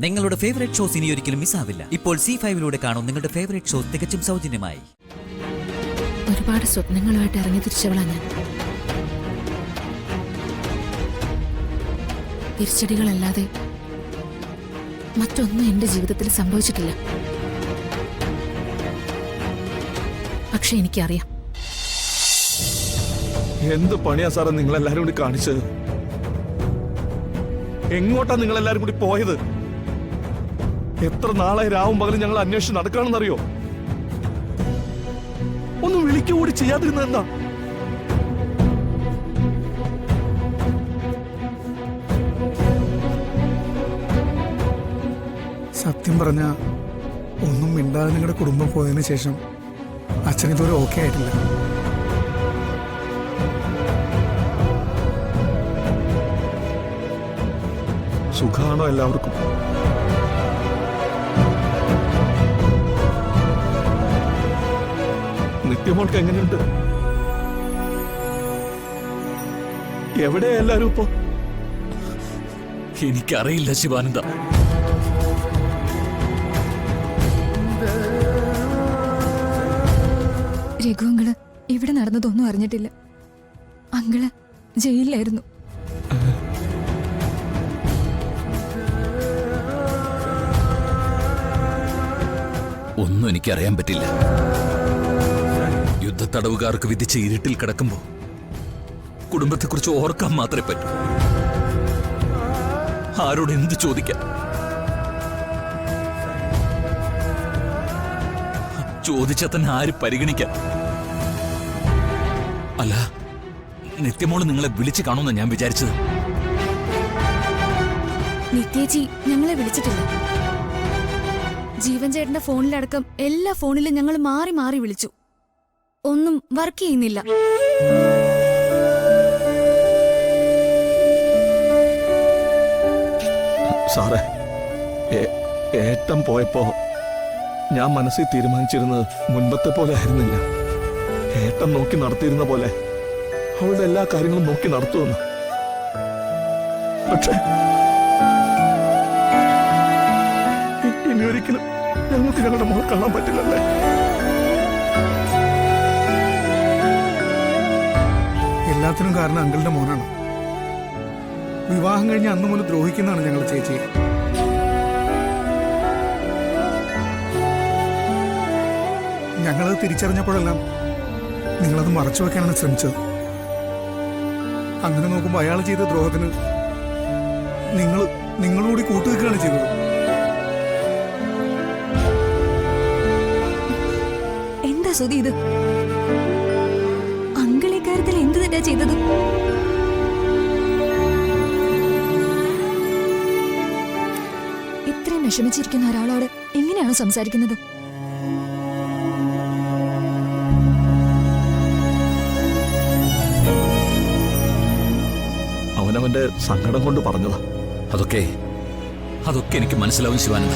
നിങ്ങളുടെ favourite shows ഇനി ഒരിക്കലും മിസ്സാവില്ല. ഇപ്പോൾ C5 കാണും നിങ്ങളുടെ ഫേവറേറ്റ് ഷോസ് തികച്ചും സൗജന്യമായി. ഒരുപാട് സ്വപ്നങ്ങളുമായിട്ട് ഇറങ്ങി തിരിച്ചവളാണ് ഞാൻ. തിരിച്ചടികളല്ലാതെ മറ്റൊന്നും എന്റെ ജീവിതത്തിൽ സംഭവിച്ചിട്ടില്ല. പക്ഷെ എനിക്കറിയാം എന്ത് പണിയാ സാറേ നിങ്ങളെല്ലാരും കൂടി കാണിച്ചത്? എങ്ങോട്ടാ നിങ്ങളെല്ലാരും കൂടി പോയത്? എത്ര നാളായി രാവും പകലും ഞങ്ങൾ അന്വേഷിച്ച് നടക്കാണെന്നറിയോ? ഒന്ന് വിളിക്കുകൂടി ചെയ്യാതിരുന്ന എന്താ? സത്യം പറഞ്ഞ ഒന്നും മിണ്ടാതെ നിങ്ങളുടെ കുടുംബം പോയതിനു ശേഷം അച്ഛൻ ഇതുവരെ ഓക്കെ ആയിട്ടില്ല. സുഖാണോ എല്ലാവർക്കും? നിത്യമോൾക്ക് എങ്ങനെയുണ്ട്? എവിടെയാ എല്ലാരും ഇപ്പോ? എനിക്കറിയില്ല ശിവാനന്ദ. രഘു അങ്കിള് ഇവിടെ നടന്നതൊന്നും അറിഞ്ഞിട്ടില്ല. അങ്കിള് ജയിലിലായിരുന്നു. ഒന്നും എനിക്കറിയാൻ പറ്റില്ല. യുദ്ധത്തടവുകാർക്ക് വിധിച്ച ഇരുട്ടിൽ കിടക്കുമ്പോ കുടുംബത്തെക്കുറിച്ച് ഓർക്കാൻ മാത്രമേ പറ്റൂ. ആരോട് എന്ത് ചോദിക്കാൻ? ചോദിച്ചാൽ തന്നെ ആര് പരിഗണിക്കാൻ? അല്ല, നിത്യമോള് നിങ്ങളെ വിളിച്ചു കാണുമെന്ന് ഞാൻ വിചാരിച്ചത്. നിത്യേച്ചി ഞങ്ങളെ വിളിച്ചിട്ടില്ല. ജീവൻ ചേട്ടന്റെ ഫോണിലടക്കം എല്ലാ ഫോണിലും ഞങ്ങൾ മാറി മാറി വിളിച്ചു. ഒന്നും വർക്ക് ചെയ്യുന്നില്ല. സാറേ, ഏട്ടം പോയപ്പോ ഞാൻ മനസ്സിൽ തീരുമാനിച്ചിരുന്നത് മുൻപത്തെ പോലെ ആയിരുന്നില്ല. ഏട്ടം നോക്കി നടത്തിയിരുന്ന പോലെ അവളുടെ എല്ലാ കാര്യങ്ങളും നോക്കി നടത്തുമെന്ന്. പക്ഷേ ഇനി ഒരിക്കലും ഞങ്ങൾക്ക് ഞങ്ങളുടെ മോളെ കാണാൻ പറ്റില്ലല്ലേ? എല്ലാത്തിനും കാരണം അങ്കിളുടെ മോനാണ്. വിവാഹം കഴിഞ്ഞ് അന്നു മുതൽ ദ്രോഹിക്കുന്നതാണ് ഞങ്ങൾ ചേച്ചി. ഞങ്ങളത് തിരിച്ചറിഞ്ഞപ്പോഴെല്ലാം നിങ്ങളത് മറച്ചു വെക്കാനാണ് ശ്രമിച്ചത്. അങ്ങനെ നോക്കുമ്പോൾ അയാൾ ചെയ്ത ദ്രോഹത്തിന് നിങ്ങളോട് കൂട്ടുവെക്കുകയാണ് ചെയ്തത്. എന്താ സുധി ഇത്? അങ്കിൾ ഇക്കാര്യത്തിൽ എന്ത് തന്നെ ചെയ്തത്? ഇത്രയും വിഷമിച്ചിരിക്കുന്ന ഒരാളോട് എങ്ങനെയാണ് സംസാരിക്കുന്നത്? അവനവന്റെ സങ്കടം കൊണ്ട് പറഞ്ഞതാ. അതൊക്കെ എനിക്ക് മനസ്സിലാവും ശിവാനന്ദ.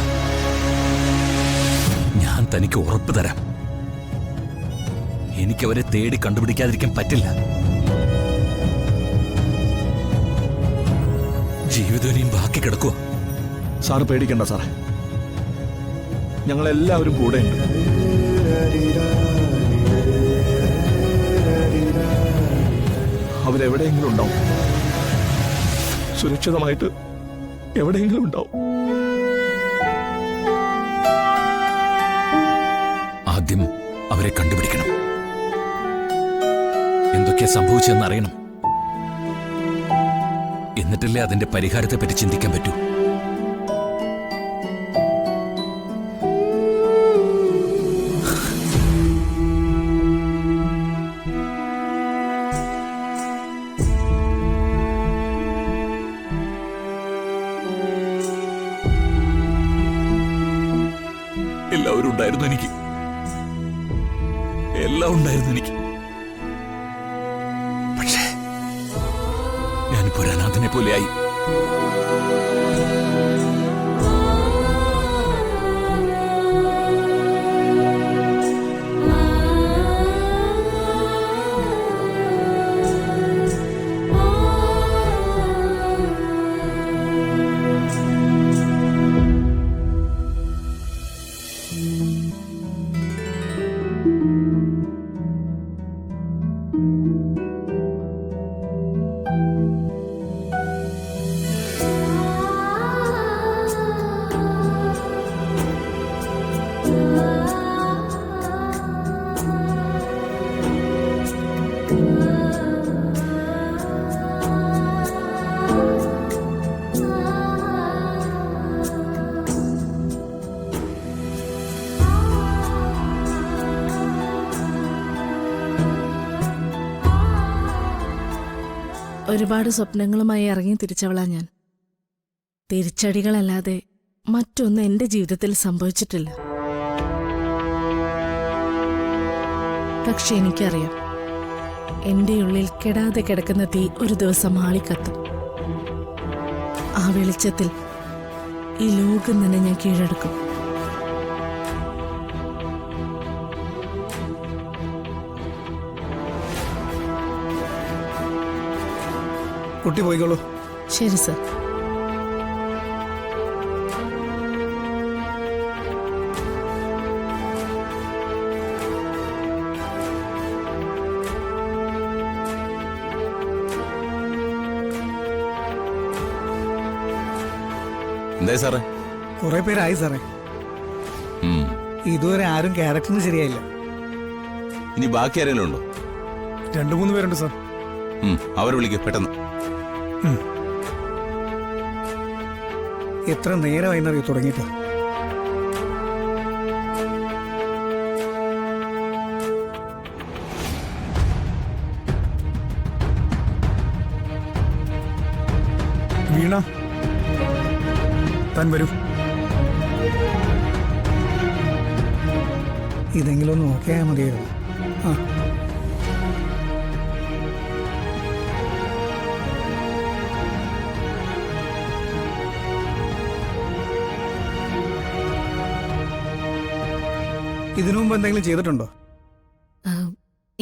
ഞാൻ തനിക്ക് ഉറപ്പ് തരാം, എനിക്കവരെ തേടി കണ്ടുപിടിക്കാതിരിക്കാൻ പറ്റില്ല. ജീവിതം ഇനിയും ബാക്കി കിടക്കുക. സാറ് പേടിക്കണ്ട സാറേ, ഞങ്ങളെല്ലാവരും കൂടെയുണ്ട്. അവരെവിടെയെങ്കിലും ഉണ്ടാവും, സുരക്ഷിതമായിട്ട് എവിടെയെങ്കിലും ഉണ്ടാവും. ആദ്യം അവരെ കണ്ടുപിടിക്കണം. എന്തൊക്കെയാ സംഭവിച്ചതെന്ന് അറിയണം. എന്നിട്ടല്ലേ അതിന്റെ പരിഹാരത്തെ പറ്റി ചിന്തിക്കാൻ പറ്റൂ. എല്ലാവരും ഉണ്ടായിരുന്നു എനിക്ക്, എല്ലാം ഉണ്ടായിരുന്നു എനിക്ക്. പക്ഷേ ഞാനിപ്പോ ഒരു അനാഥനെ പോലെയായി. ഒരുപാട് സ്വപ്നങ്ങളുമായി ഇറങ്ങി തിരിച്ചവളാ ഞാൻ. തിരിച്ചടികളല്ലാതെ മറ്റൊന്നും എന്റെ ജീവിതത്തിൽ സംഭവിച്ചിട്ടില്ല. പക്ഷെ എനിക്കറിയാം, എന്റെ ഉള്ളിൽ കെടാതെ കിടക്കുന്ന തീ ഒരു ദിവസം ആളിക്കത്തും. ആ വെളിച്ചത്തിൽ ഈ ലോകം തന്നെ ഞാൻ കീഴടക്കും. കുട്ടി പോയിക്കോളൂ. ശരി സർ. എന്തായി സാറേ? കുറെ പേരായി സാറേ. ഇതുവരെ ആരും ക്യാരക്ടറിന് ശരിയായില്ല. ഇനി ബാക്കി ആരെങ്കിലും ഉണ്ടോ? 2-3 പേരുണ്ട് സാർ. അവരെ വിളിക്കുക പെട്ടെന്ന്. എത്ര നേരമായിന്നറിയോ തുടങ്ങിയിട്ട്. വീണ, താൻ വരൂ. ഇതെങ്കിലും ഒന്ന് നോക്കിയാൽ മതിയായിരുന്നു. ആ, ഇതിനു മുമ്പ് എന്തെങ്കിലും ചെയ്തിട്ടുണ്ടോ?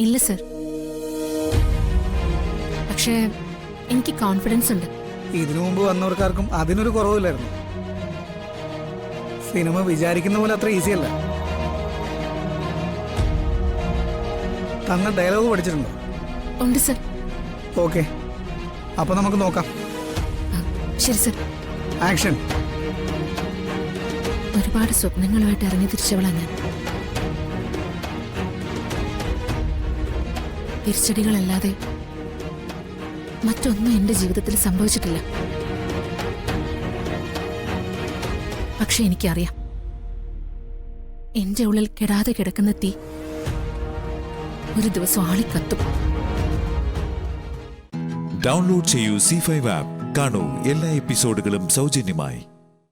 ഇല്ല സർ. പക്ഷേ എനിക്ക് കോൺഫിഡൻസ് ഉണ്ട്. ഇതിനു മുമ്പ് വന്നവർക്കാർക്കും അതിനൊരു കുറവില്ലായിരുന്നു. സിനിമ വിചാരിക്കുന്ന പോലെ അത്ര ഈസി അല്ല. തങ്ങൾ ഡയലോഗ് പഠിച്ചിട്ടുണ്ടോ? ഉണ്ട് സർ. ഓക്കെ, അപ്പൊ നമുക്ക് നോക്കാം. ശരി സർ. ആക്ഷൻ. ഒരുപാട് സ്വപ്നങ്ങളുമായിട്ട് ഇറങ്ങി തിരിച്ചവളാ ഞാൻ. തിരിച്ചടികളല്ലാതെ മറ്റൊന്നും എന്റെ ജീവിതത്തിൽ സംഭവിച്ചിട്ടില്ല. പക്ഷെ എനിക്കറിയാം, എന്റെ ഉള്ളിൽ കെടാതെ കിടക്കുന്ന തീ ഒരു ദിവസം ആളിക്കത്തും. ഡൗൺലോഡ് ചെയ്യൂ C5 ആപ്പ്. കാണൂ എല്ലാ എപ്പിസോഡുകളും സൗജന്യമായി.